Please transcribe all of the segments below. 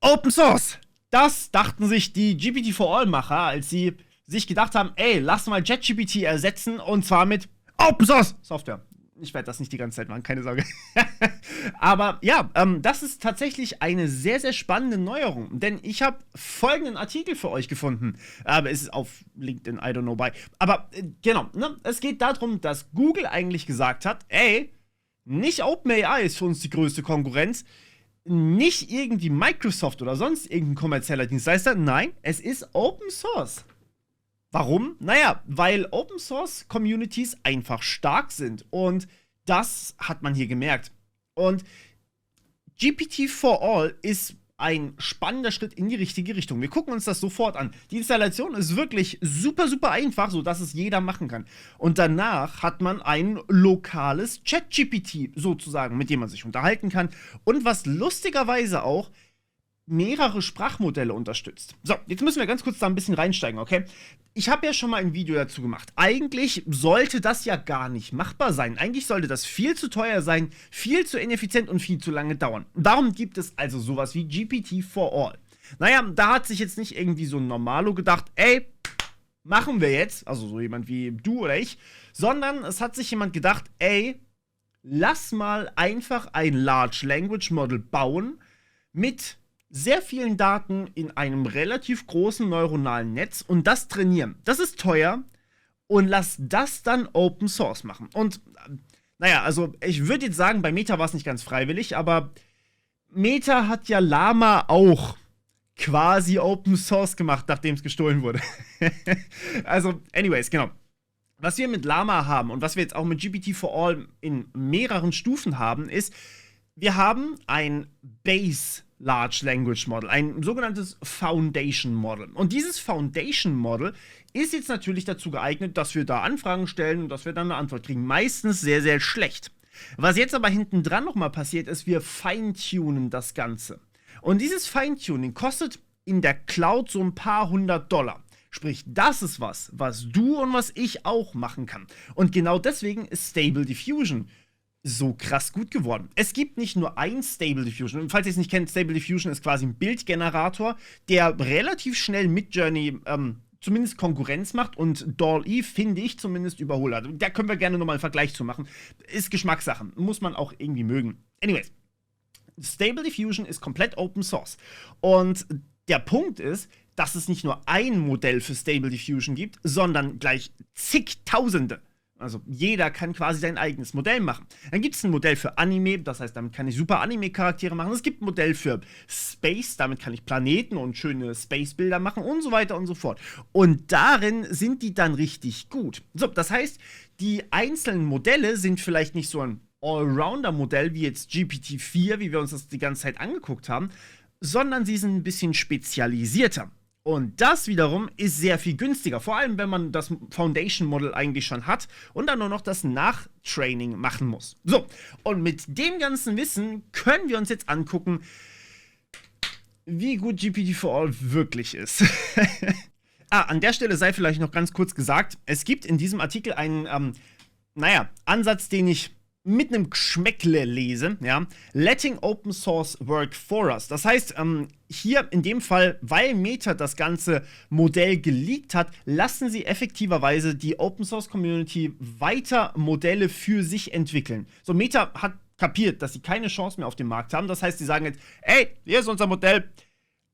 Open Source! Das dachten sich die GPT-for-All-Macher, als sie sich gedacht haben, ey, lass mal JetGPT ersetzen und zwar mit Open Source Software. Ich werde das nicht die ganze Zeit machen, keine Sorge. Aber ja, das ist tatsächlich eine sehr, sehr spannende Neuerung. Denn ich habe folgenden Artikel für euch gefunden. Aber es ist auf LinkedIn, I don't know why. Aber genau, ne? Es geht darum, dass Google eigentlich gesagt hat, ey, nicht OpenAI ist für uns die größte Konkurrenz, nicht irgendwie Microsoft oder sonst irgendein kommerzieller Dienstleister. Nein, es ist Open Source. Warum? Naja, weil Open Source Communities einfach stark sind. Und das hat man hier gemerkt. Und GPT-for-All ist ein spannender Schritt in die richtige Richtung. Wir gucken uns das sofort an. Die Installation ist wirklich super, super einfach, sodass es jeder machen kann. Und danach hat man ein lokales Chat-GPT sozusagen, mit dem man sich unterhalten kann. Und was lustigerweise auch mehrere Sprachmodelle unterstützt. So, jetzt müssen wir ganz kurz da ein bisschen reinsteigen, okay? Ich habe ja schon mal ein Video dazu gemacht. Eigentlich sollte das ja gar nicht machbar sein. Eigentlich sollte das viel zu teuer sein, viel zu ineffizient und viel zu lange dauern. Darum gibt es also sowas wie GPT-for-All. Naja, da hat sich jetzt nicht irgendwie so ein Normalo gedacht, ey, machen wir jetzt, also so jemand wie du oder ich, sondern es hat sich jemand gedacht, ey, lass mal einfach ein Large Language Model bauen mit sehr vielen Daten in einem relativ großen neuronalen Netz und das trainieren. Das ist teuer und lass das dann Open Source machen. Und naja, also ich würde jetzt sagen, bei Meta war es nicht ganz freiwillig, aber Meta hat ja Llama auch quasi Open Source gemacht, nachdem es gestohlen wurde. Also, anyways, genau. Was wir mit Llama haben und was wir jetzt auch mit GPT-for-All in mehreren Stufen haben, ist, wir haben ein Base Large Language Model, ein sogenanntes Foundation Model. Und dieses Foundation Model ist jetzt natürlich dazu geeignet, dass wir da Anfragen stellen und dass wir dann eine Antwort kriegen. Meistens sehr, sehr schlecht. Was jetzt aber hinten dran nochmal passiert ist, wir feintunen das Ganze. Und dieses Feintuning kostet in der Cloud so ein paar $100. Sprich, das ist was du und was ich auch machen kann. Und genau deswegen ist Stable Diffusion so krass gut geworden. Es gibt nicht nur ein Stable Diffusion. Und falls ihr es nicht kennt, Stable Diffusion ist quasi ein Bildgenerator, der relativ schnell Midjourney zumindest Konkurrenz macht und DALL-E, finde ich, zumindest überholt hat. Da können wir gerne nochmal einen Vergleich zu machen. Ist Geschmackssache. Muss man auch irgendwie mögen. Anyways, Stable Diffusion ist komplett Open Source. Und der Punkt ist, dass es nicht nur ein Modell für Stable Diffusion gibt, sondern gleich zigtausende. Also jeder kann quasi sein eigenes Modell machen. Dann gibt es ein Modell für Anime, das heißt, damit kann ich super Anime-Charaktere machen. Es gibt ein Modell für Space, damit kann ich Planeten und schöne Space-Bilder machen und so weiter und so fort. Und darin sind die dann richtig gut. So, das heißt, die einzelnen Modelle sind vielleicht nicht so ein Allrounder-Modell wie jetzt GPT-4, wie wir uns das die ganze Zeit angeguckt haben, sondern sie sind ein bisschen spezialisierter. Und das wiederum ist sehr viel günstiger, vor allem wenn man das Foundation Model eigentlich schon hat und dann nur noch das Nachtraining machen muss. So, und mit dem ganzen Wissen können wir uns jetzt angucken, wie gut GPT-for-All wirklich ist. An der Stelle sei vielleicht noch ganz kurz gesagt, es gibt in diesem Artikel einen, Ansatz, den ich mit einem Geschmäckle lese, ja, letting Open Source work for us. Das heißt, hier in dem Fall, weil Meta das ganze Modell geleakt hat, lassen sie effektiverweise die Open Source Community weiter Modelle für sich entwickeln. So, Meta hat kapiert, dass sie keine Chance mehr auf dem Markt haben. Das heißt, sie sagen jetzt, ey, hier ist unser Modell,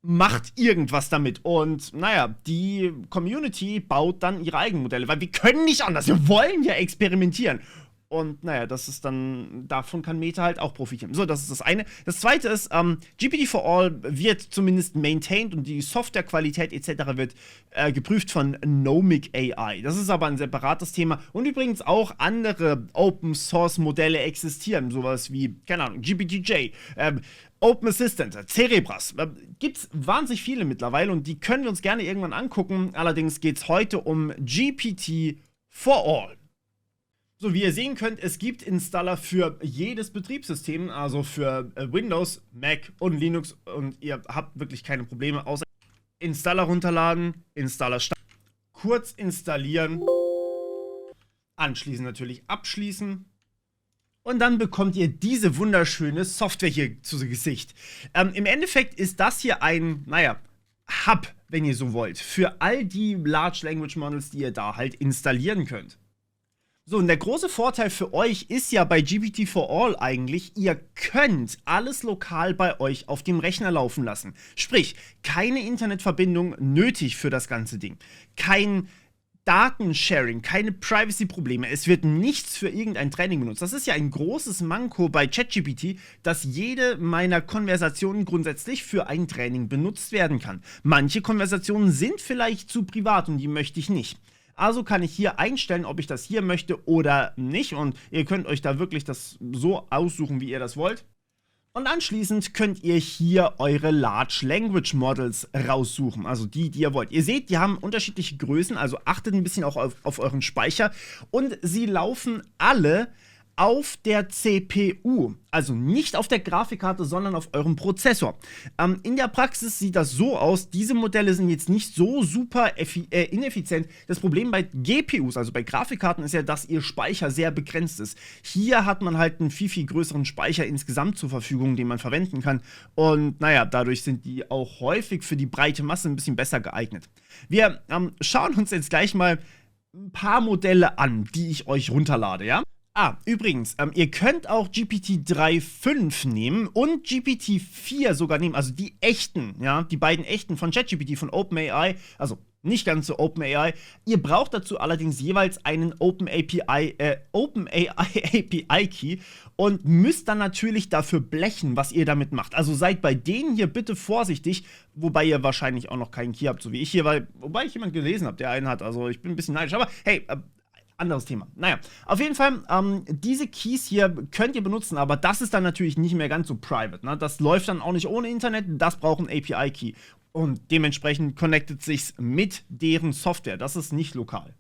macht irgendwas damit. Und naja, die Community baut dann ihre eigenen Modelle, weil wir können nicht anders, wir wollen ja experimentieren. Und naja, das ist dann, davon kann Meta halt auch profitieren. So, das ist das eine. Das zweite ist, GPT-for-All wird zumindest maintained und die Softwarequalität etc. wird geprüft von Nomic AI. Das ist aber ein separates Thema. Und übrigens auch andere Open-Source-Modelle existieren. Sowas wie, keine Ahnung, GPTJ, Open Assistant, Cerebras. Gibt's wahnsinnig viele mittlerweile und die können wir uns gerne irgendwann angucken. Allerdings geht's heute um GPT-for-All. So, wie ihr sehen könnt, es gibt Installer für jedes Betriebssystem, also für Windows, Mac und Linux und ihr habt wirklich keine Probleme, außer Installer runterladen, Installer starten, kurz installieren, anschließend natürlich abschließen Und dann bekommt ihr diese wunderschöne Software hier zu Gesicht. Im Endeffekt ist das hier ein, naja, Hub, wenn ihr so wollt, für all die Large Language Models, die ihr da halt installieren könnt. So, und der große Vorteil für euch ist ja bei GPT-4All eigentlich, ihr könnt alles lokal bei euch auf dem Rechner laufen lassen. Sprich, keine Internetverbindung nötig für das ganze Ding. Kein Datensharing, keine Privacy-Probleme. Es wird nichts für irgendein Training benutzt. Das ist ja ein großes Manko bei ChatGPT, dass jede meiner Konversationen grundsätzlich für ein Training benutzt werden kann. Manche Konversationen sind vielleicht zu privat und die möchte ich nicht. Also kann ich hier einstellen, ob ich das hier möchte oder nicht. Und ihr könnt euch da wirklich das so aussuchen, wie ihr das wollt. Und anschließend könnt ihr hier eure Large Language Models raussuchen, also die ihr wollt. Ihr seht, die haben unterschiedliche Größen, also achtet ein bisschen auch auf euren Speicher. Und sie laufen alle auf der CPU, also nicht auf der Grafikkarte, sondern auf eurem Prozessor. In der Praxis sieht das so aus, diese Modelle sind jetzt nicht so super ineffizient. Das Problem bei GPUs, also bei Grafikkarten, ist ja, dass ihr Speicher sehr begrenzt ist. Hier hat man halt einen viel, viel größeren Speicher insgesamt zur Verfügung, den man verwenden kann. Und naja, dadurch sind die auch häufig für die breite Masse ein bisschen besser geeignet. Wir schauen uns jetzt gleich mal ein paar Modelle an, die ich euch runterlade, ja? Übrigens, ihr könnt auch GPT-3.5 nehmen und GPT-4 sogar nehmen, also die echten, ja, die beiden echten von ChatGPT, von OpenAI, also nicht ganz so OpenAI. Ihr braucht dazu allerdings jeweils einen OpenAI API-Key und müsst dann natürlich dafür blechen, was ihr damit macht. Also seid bei denen hier bitte vorsichtig, wobei ihr wahrscheinlich auch noch keinen Key habt, so wie ich hier, wobei ich jemanden gelesen habe, der einen hat, also ich bin ein bisschen neidisch, aber hey, anderes Thema. Naja, auf jeden Fall, diese Keys hier könnt ihr benutzen, aber das ist dann natürlich nicht mehr ganz so private. Ne? Das läuft dann auch nicht ohne Internet, das braucht ein API-Key. Und dementsprechend connectet sich's mit deren Software. Das ist nicht lokal.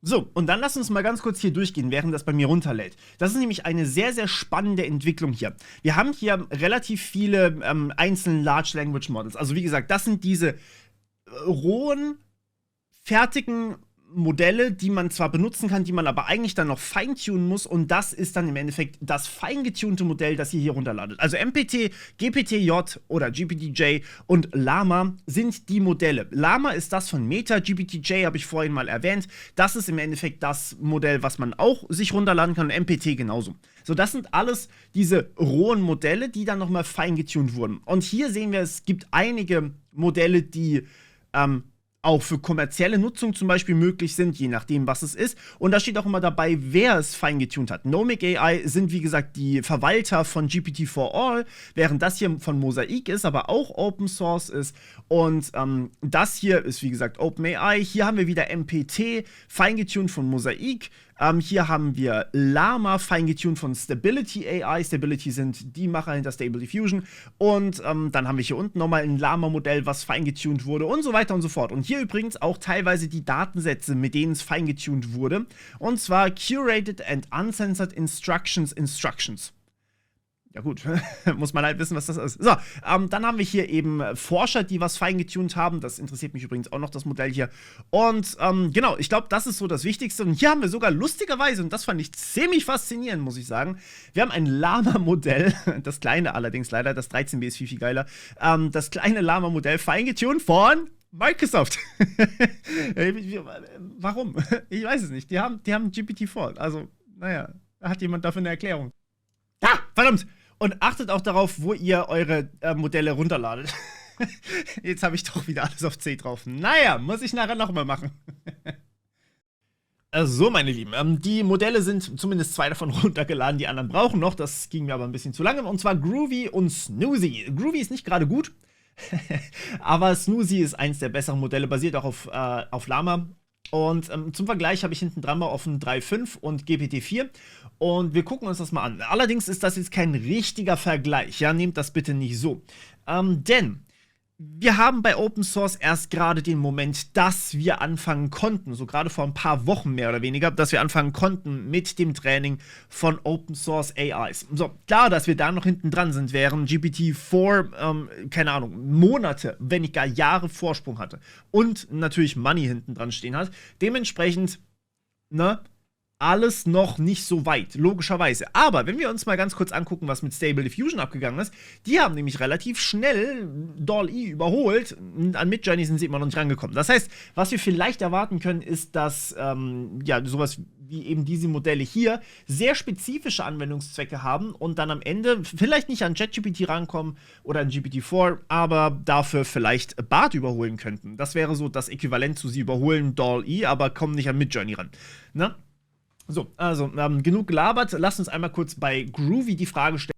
So, und dann lasst uns mal ganz kurz hier durchgehen, während das bei mir runterlädt. Das ist nämlich eine sehr, sehr spannende Entwicklung hier. Wir haben hier relativ viele einzelne Large Language Models. Also wie gesagt, das sind diese rohen, fertigen Modelle, die man zwar benutzen kann, die man aber eigentlich dann noch feintunen muss, und das ist dann im Endeffekt das feingetunte Modell, das ihr hier runterladet. Also MPT, GPTJ oder GPTJ und Llama sind die Modelle. Llama ist das von Meta, GPTJ habe ich vorhin mal erwähnt. Das ist im Endeffekt das Modell, was man auch sich runterladen kann, und MPT genauso. So, das sind alles diese rohen Modelle, die dann nochmal feingetunt wurden. Und hier sehen wir, es gibt einige Modelle, die auch für kommerzielle Nutzung zum Beispiel möglich sind, je nachdem, was es ist. Und da steht auch immer dabei, wer es feingetunt hat. Nomic AI sind, wie gesagt, die Verwalter von GPT-4All, während das hier von Mosaic ist, aber auch Open Source ist. Und das hier ist, wie gesagt, OpenAI. Hier haben wir wieder MPT, feingetunt von Mosaic. Hier haben wir Llama, feingetunt von Stability AI. Stability sind die Macher hinter Stable Diffusion. Und dann haben wir hier unten nochmal ein Llama-Modell, was feingetunt wurde und so weiter und so fort. Und hier übrigens auch teilweise die Datensätze, mit denen es feingetunt wurde. Und zwar Curated and Uncensored Instructions. Ja gut, muss man halt wissen, was das ist. So, dann haben wir hier eben Forscher, die was feingetunt haben. Das interessiert mich übrigens auch noch, das Modell hier. Und genau, ich glaube, das ist so das Wichtigste. Und hier haben wir sogar lustigerweise, und das fand ich ziemlich faszinierend, muss ich sagen, wir haben ein Llama-Modell, das kleine allerdings leider, das 13b ist viel, viel geiler, das kleine Llama-Modell feingetunt von Microsoft. Warum? Ich weiß es nicht. Die haben GPT-4. Also, naja, da hat jemand dafür eine Erklärung. Verdammt! Und achtet auch darauf, wo ihr eure Modelle runterladet. Jetzt habe ich doch wieder alles auf C drauf. Naja, muss ich nachher nochmal machen. So, meine Lieben, die Modelle sind zumindest 2 davon runtergeladen, die anderen brauchen noch. Das ging mir aber ein bisschen zu lange. Und zwar Groovy und Snoozy. Groovy ist nicht gerade gut, aber Snoozy ist eins der besseren Modelle, basiert auch auf Llama. Und zum Vergleich habe ich hinten dran mal offen 3.5 und GPT-4. Und wir gucken uns das mal an. Allerdings ist das jetzt kein richtiger Vergleich. Ja, nehmt das bitte nicht so. Denn wir haben bei Open Source erst gerade den Moment, dass wir anfangen konnten, so gerade vor ein paar Wochen mehr oder weniger, dass wir anfangen konnten mit dem Training von Open Source AIs. So, klar, dass wir da noch hinten dran sind, während GPT-4, keine Ahnung, Monate, wenn nicht gar Jahre Vorsprung hatte und natürlich Money hinten dran stehen hat. Dementsprechend, ne, alles noch nicht so weit, logischerweise. Aber wenn wir uns mal ganz kurz angucken, was mit Stable Diffusion abgegangen ist, die haben nämlich relativ schnell DALL-E überholt. An Midjourney sind sie immer noch nicht rangekommen. Das heißt, was wir vielleicht erwarten können, ist, dass ja, sowas wie eben diese Modelle hier sehr spezifische Anwendungszwecke haben und dann am Ende vielleicht nicht an ChatGPT rankommen oder an GPT-4, aber dafür vielleicht Bard überholen könnten. Das wäre so das Äquivalent zu sie überholen DALL-E, aber kommen nicht an Midjourney ran. Ne? So, also, genug gelabert. Lasst uns einmal kurz bei Groovy die Frage stellen.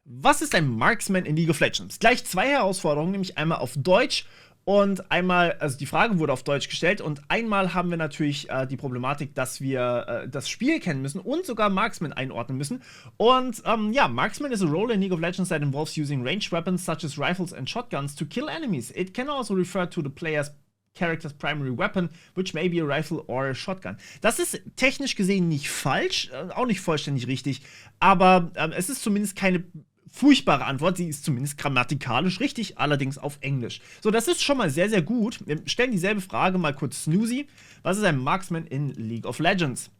Was ist ein Marksman in League of Legends? Gleich zwei Herausforderungen, nämlich einmal auf Deutsch und einmal, also die Frage wurde auf Deutsch gestellt und einmal haben wir natürlich die Problematik, dass wir das Spiel kennen müssen und sogar Marksman einordnen müssen. Und ja, Marksman is a role in League of Legends that involves using ranged weapons such as rifles and shotguns to kill enemies. It can also refer to the player's character's primary weapon, which may be a rifle or a shotgun. Das ist technisch gesehen nicht falsch, auch nicht vollständig richtig, aber es ist zumindest keine furchtbare Antwort, sie ist zumindest grammatikalisch richtig, allerdings auf Englisch. So, das ist schon mal sehr, sehr gut. Wir stellen dieselbe Frage mal kurz Snoozy. Was ist ein Marksman in League of Legends?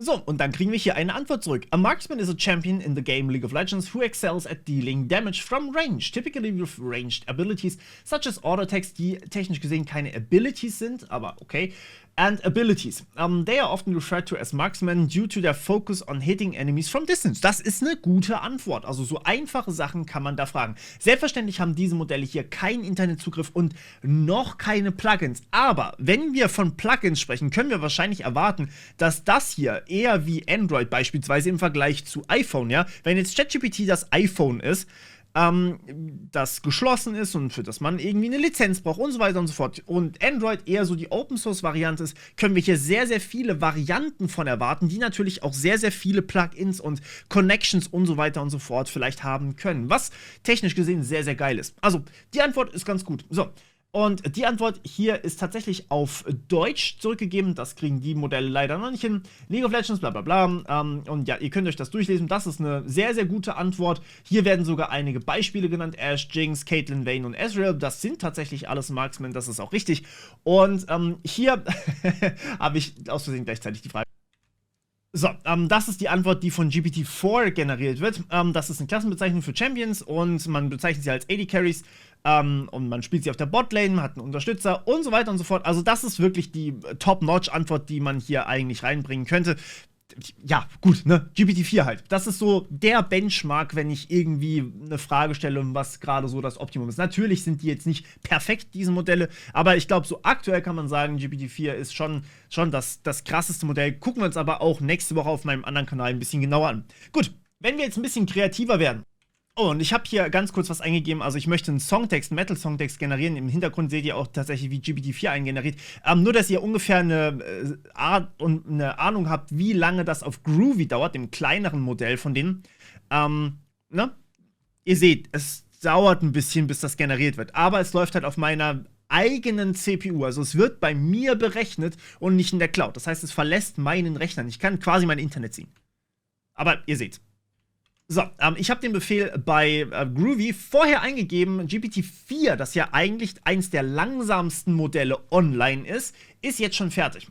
So, und dann kriegen wir hier eine Antwort zurück. A marksman is a champion in the game League of Legends who excels at dealing damage from range, typically with ranged abilities, such as auto attacks, die technisch gesehen keine Abilities sind, aber okay. And abilities. They are often referred to as marksmen due to their focus on hitting enemies from distance. Das ist eine gute Antwort. Also so einfache Sachen kann man da fragen. Selbstverständlich haben diese Modelle hier keinen Internetzugriff und noch keine Plugins. Aber wenn wir von Plugins sprechen, können wir wahrscheinlich erwarten, dass das hier eher wie Android beispielsweise im Vergleich zu iPhone, ja, wenn jetzt ChatGPT das iPhone ist, das geschlossen ist und für das man irgendwie eine Lizenz braucht und so weiter und so fort. Und Android eher so die Open-Source-Variante ist, können wir hier sehr, sehr viele Varianten von erwarten, die natürlich auch sehr, sehr viele Plugins und Connections und so weiter und so fort vielleicht haben können, was technisch gesehen sehr, sehr geil ist. Also, die Antwort ist ganz gut. So. Und die Antwort hier ist tatsächlich auf Deutsch zurückgegeben. Das kriegen die Modelle leider noch nicht hin. League of Legends, bla bla bla. Und ja, ihr könnt euch das durchlesen. Das ist eine sehr, sehr gute Antwort. Hier werden sogar einige Beispiele genannt. Ashe, Jinx, Caitlyn, Vayne und Ezreal. Das sind tatsächlich alles Marksmen. Das ist auch richtig. Und hier habe ich aus Versehen gleichzeitig die Frage. So, das ist die Antwort, die von GPT-4 generiert wird. Das ist eine Klassenbezeichnung für Champions und man bezeichnet sie als AD Carries. Und man spielt sie auf der Botlane, man hat einen Unterstützer und so weiter und so fort. Also das ist wirklich die Top-Notch-Antwort, die man hier eigentlich reinbringen könnte. Ja, gut, ne? GPT-4 halt. Das ist so der Benchmark, wenn ich irgendwie eine Frage stelle, was gerade so das Optimum ist. Natürlich sind die jetzt nicht perfekt, diese Modelle, aber ich glaube, so aktuell kann man sagen, GPT-4 ist schon das krasseste Modell. Gucken wir uns aber auch nächste Woche auf meinem anderen Kanal ein bisschen genauer an. Gut, wenn wir jetzt ein bisschen kreativer werden. Oh, und ich habe hier ganz kurz was eingegeben. Also ich möchte einen Songtext, einen Metal-Songtext generieren. Im Hintergrund seht ihr auch tatsächlich, wie GPT-4 eingeneriert. Nur, dass ihr ungefähr eine Ahnung habt, wie lange das auf Groovy dauert, dem kleineren Modell von denen. Ne? Ihr seht, es dauert ein bisschen, bis das generiert wird. Aber es läuft halt auf meiner eigenen CPU. Also es wird bei mir berechnet und nicht in der Cloud. Das heißt, es verlässt meinen Rechner. Ich kann quasi mein Internet ziehen. Aber ihr seht. So, ich habe den Befehl bei Groovy vorher eingegeben. GPT-4, das ja eigentlich eins der langsamsten Modelle online ist jetzt schon fertig.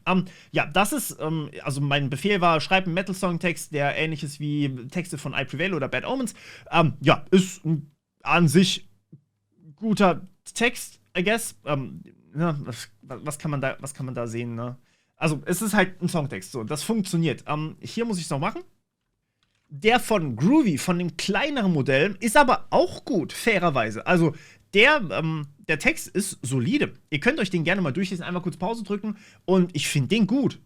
Ja, das ist, also mein Befehl war, schreib einen Metal-Song-Text, der ähnlich ist wie Texte von I Prevail oder Bad Omens. Ja, ist an sich guter Text, I guess. Ja, was kann man da sehen, ne? Also, es ist halt ein Songtext, so, das funktioniert. Hier muss ich es noch machen. Der von Groovy, von dem kleineren Modell, ist aber auch gut, fairerweise. Also, der Text ist solide. Ihr könnt euch den gerne mal durchlesen, einmal kurz Pause drücken und ich finde den gut.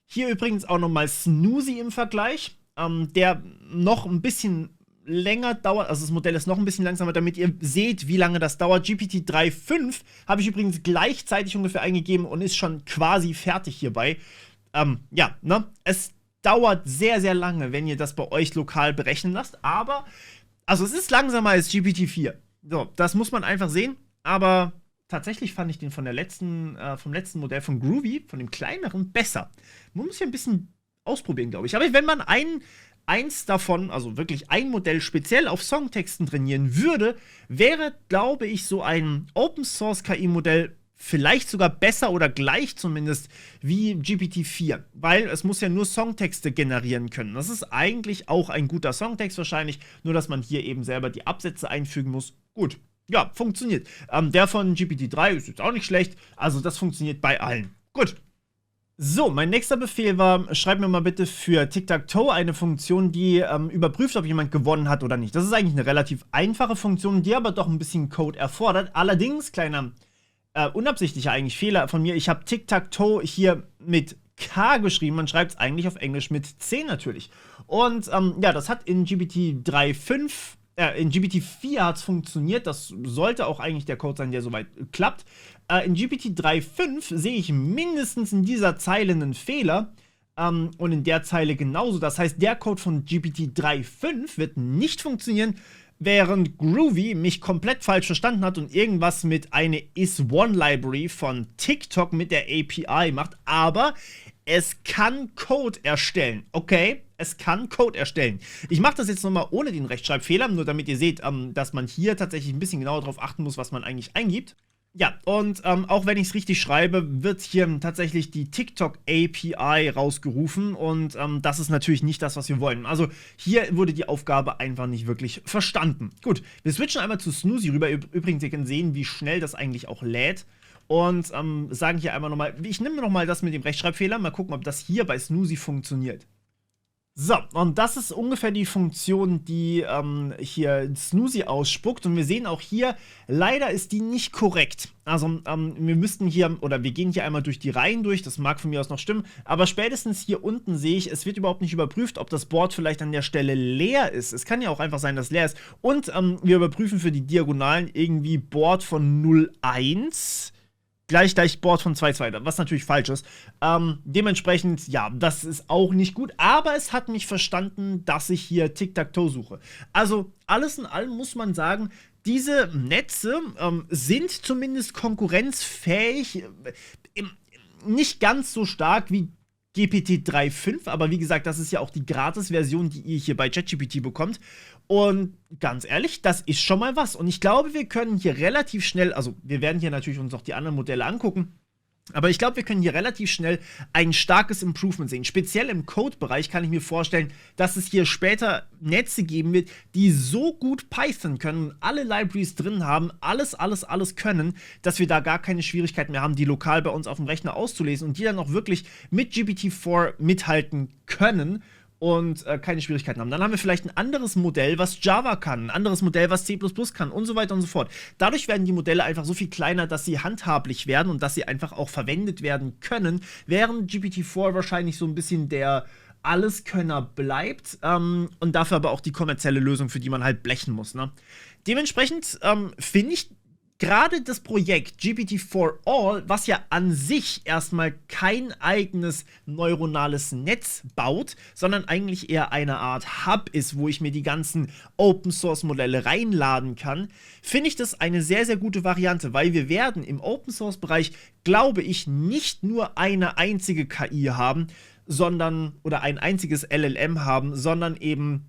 Hier übrigens auch nochmal Snoozy im Vergleich, der noch ein bisschen länger dauert, also das Modell ist noch ein bisschen langsamer, damit ihr seht, wie lange das dauert. GPT 3.5 habe ich übrigens gleichzeitig ungefähr eingegeben und ist schon quasi fertig hierbei. Ja, ne, es dauert sehr, sehr lange, wenn ihr das bei euch lokal berechnen lasst, aber, also es ist langsamer als GPT-4. So, das muss man einfach sehen, aber tatsächlich fand ich den vom letzten Modell von Groovy, von dem kleineren, besser. Man muss hier ein bisschen ausprobieren, glaube ich. Aber wenn man eins davon, also wirklich ein Modell speziell auf Songtexten trainieren würde, wäre, glaube ich, so ein Open-Source-KI-Modell vielleicht sogar besser oder gleich zumindest wie GPT-4, weil es muss ja nur Songtexte generieren können. Das ist eigentlich auch ein guter Songtext wahrscheinlich, nur dass man hier eben selber die Absätze einfügen muss. Gut, ja, funktioniert. Der von GPT-3 ist jetzt auch nicht schlecht, also das funktioniert bei allen. Gut. So, mein nächster Befehl war, schreib mir mal bitte für Tic-Tac-Toe eine Funktion, die überprüft, ob jemand gewonnen hat oder nicht. Das ist eigentlich eine relativ einfache Funktion, die aber doch ein bisschen Code erfordert. Allerdings, kleiner unabsichtlicher eigentlich Fehler von mir, ich habe Tic-Tac-Toe hier mit K geschrieben, man schreibt es eigentlich auf Englisch mit C natürlich. Und ja, das hat in GPT-4 hat es funktioniert, das sollte auch eigentlich der Code sein, der soweit klappt. In GPT-3.5 sehe ich mindestens in dieser Zeile einen Fehler und in der Zeile genauso. Das heißt, der Code von GPT-3.5 wird nicht funktionieren, während Groovy mich komplett falsch verstanden hat und irgendwas mit eine is-one-Library von TikTok mit der API macht, aber es kann Code erstellen, okay? Es kann Code erstellen. Ich mache das jetzt nochmal ohne den Rechtschreibfehler, nur damit ihr seht, dass man hier tatsächlich ein bisschen genauer darauf achten muss, was man eigentlich eingibt. Ja, und auch wenn ich es richtig schreibe, wird hier tatsächlich die TikTok API rausgerufen und das ist natürlich nicht das, was wir wollen. Also hier wurde die Aufgabe einfach nicht wirklich verstanden. Gut, wir switchen einmal zu Snoozy rüber. Übrigens, ihr könnt sehen, wie schnell das eigentlich auch lädt. Und sagen hier einmal nochmal, ich nehme nochmal das mit dem Rechtschreibfehler, mal gucken, ob das hier bei Snoozy funktioniert. So, und das ist ungefähr die Funktion, die hier Snoozy ausspuckt. Und wir sehen auch hier, leider ist die nicht korrekt. Also, wir müssten hier, oder wir gehen hier einmal durch die Reihen durch, das mag von mir aus noch stimmen, aber spätestens hier unten sehe ich, es wird überhaupt nicht überprüft, ob das Board vielleicht an der Stelle leer ist. Es kann ja auch einfach sein, dass leer ist. Und wir überprüfen für die Diagonalen irgendwie Board von 0,1. Gleich Board von 2,2, was natürlich falsch ist. Dementsprechend, ja, das ist auch nicht gut, aber es hat mich verstanden, dass ich hier Tic-Tac-Toe suche. Also, alles in allem muss man sagen, diese Netze sind zumindest konkurrenzfähig, nicht ganz so stark wie GPT-3.5, aber wie gesagt, das ist ja auch die Gratis-Version, die ihr hier bei ChatGPT bekommt. Und ganz ehrlich, das ist schon mal was. Und ich glaube, wir können hier relativ schnell, also wir werden hier natürlich uns noch die anderen Modelle angucken, aber ich glaube, wir können hier relativ schnell ein starkes Improvement sehen. Speziell im Code-Bereich kann ich mir vorstellen, dass es hier später Netze geben wird, die so gut Python können, alle Libraries drin haben, alles können, dass wir da gar keine Schwierigkeiten mehr haben, die lokal bei uns auf dem Rechner auszulesen und die dann auch wirklich mit GPT-4 mithalten können und keine Schwierigkeiten haben. Dann haben wir vielleicht ein anderes Modell, was Java kann, ein anderes Modell, was C++ kann und so weiter und so fort. Dadurch werden die Modelle einfach so viel kleiner, dass sie handhablich werden und dass sie einfach auch verwendet werden können, während GPT-4 wahrscheinlich so ein bisschen der Alleskönner bleibt und dafür aber auch die kommerzielle Lösung, für die man halt blechen muss. Ne? Dementsprechend finde ich gerade das Projekt GPT-4All, was ja an sich erstmal kein eigenes neuronales Netz baut, sondern eigentlich eher eine Art Hub ist, wo ich mir die ganzen Open-Source-Modelle reinladen kann, finde ich das eine sehr, sehr gute Variante, weil wir werden im Open-Source-Bereich, glaube ich, nicht nur eine einzige KI haben, oder ein einziges LLM haben, sondern eben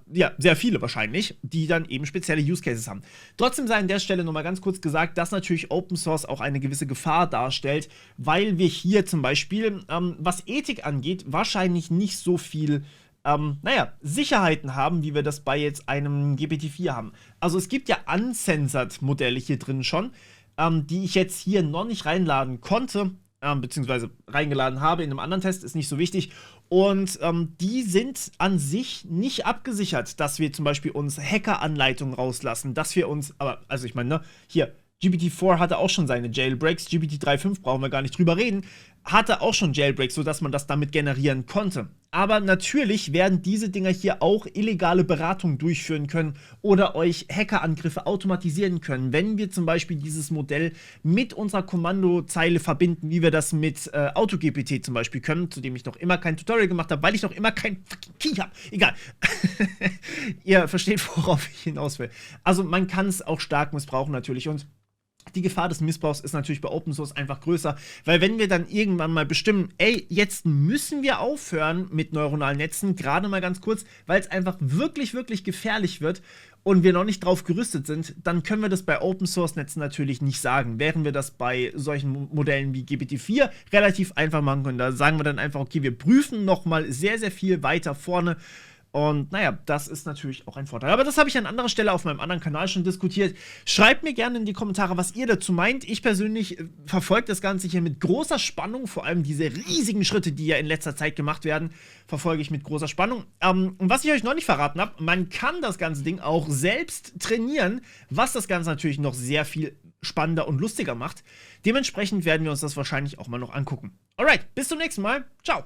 ja, sehr viele wahrscheinlich, die dann eben spezielle Use Cases haben. Trotzdem sei an der Stelle nochmal ganz kurz gesagt, dass natürlich Open Source auch eine gewisse Gefahr darstellt, weil wir hier zum Beispiel, was Ethik angeht, wahrscheinlich nicht so viel Sicherheiten haben, wie wir das bei jetzt einem GPT-4 haben. Also es gibt ja Uncensored-Modelle hier drin schon, die ich jetzt hier noch nicht reinladen konnte, beziehungsweise reingeladen habe in einem anderen Test, ist nicht so wichtig. Und die sind an sich nicht abgesichert, dass wir zum Beispiel uns Hacker-Anleitungen rauslassen, dass wir uns, aber, also ich meine, ne, hier, GPT-4 hatte auch schon seine Jailbreaks, GPT-3.5 brauchen wir gar nicht drüber reden, hatte auch schon Jailbreaks, sodass man das damit generieren konnte. Aber natürlich werden diese Dinger hier auch illegale Beratungen durchführen können oder euch Hackerangriffe automatisieren können, wenn wir zum Beispiel dieses Modell mit unserer Kommandozeile verbinden, wie wir das mit AutoGPT zum Beispiel können, zu dem ich noch immer kein Tutorial gemacht habe, weil ich noch immer kein fucking Key habe. Egal. Ihr versteht, worauf ich hinaus will. Also man kann es auch stark missbrauchen natürlich und die Gefahr des Missbrauchs ist natürlich bei Open Source einfach größer, weil wenn wir dann irgendwann mal bestimmen, ey, jetzt müssen wir aufhören mit neuronalen Netzen, gerade mal ganz kurz, weil es einfach wirklich, wirklich gefährlich wird und wir noch nicht drauf gerüstet sind, dann können wir das bei Open-Source-Netzen natürlich nicht sagen. Während wir das bei solchen Modellen wie GPT-4 relativ einfach machen können. Da sagen wir dann einfach, okay, wir prüfen nochmal sehr, sehr viel weiter vorne. Und naja, das ist natürlich auch ein Vorteil. Aber das habe ich an anderer Stelle auf meinem anderen Kanal schon diskutiert. Schreibt mir gerne in die Kommentare, was ihr dazu meint. Ich persönlich verfolge das Ganze hier mit großer Spannung. Vor allem diese riesigen Schritte, die ja in letzter Zeit gemacht werden, verfolge ich mit großer Spannung. Und was ich euch noch nicht verraten habe, man kann das ganze Ding auch selbst trainieren, was das Ganze natürlich noch sehr viel spannender und lustiger macht. Dementsprechend werden wir uns das wahrscheinlich auch mal noch angucken. Alright, bis zum nächsten Mal. Ciao.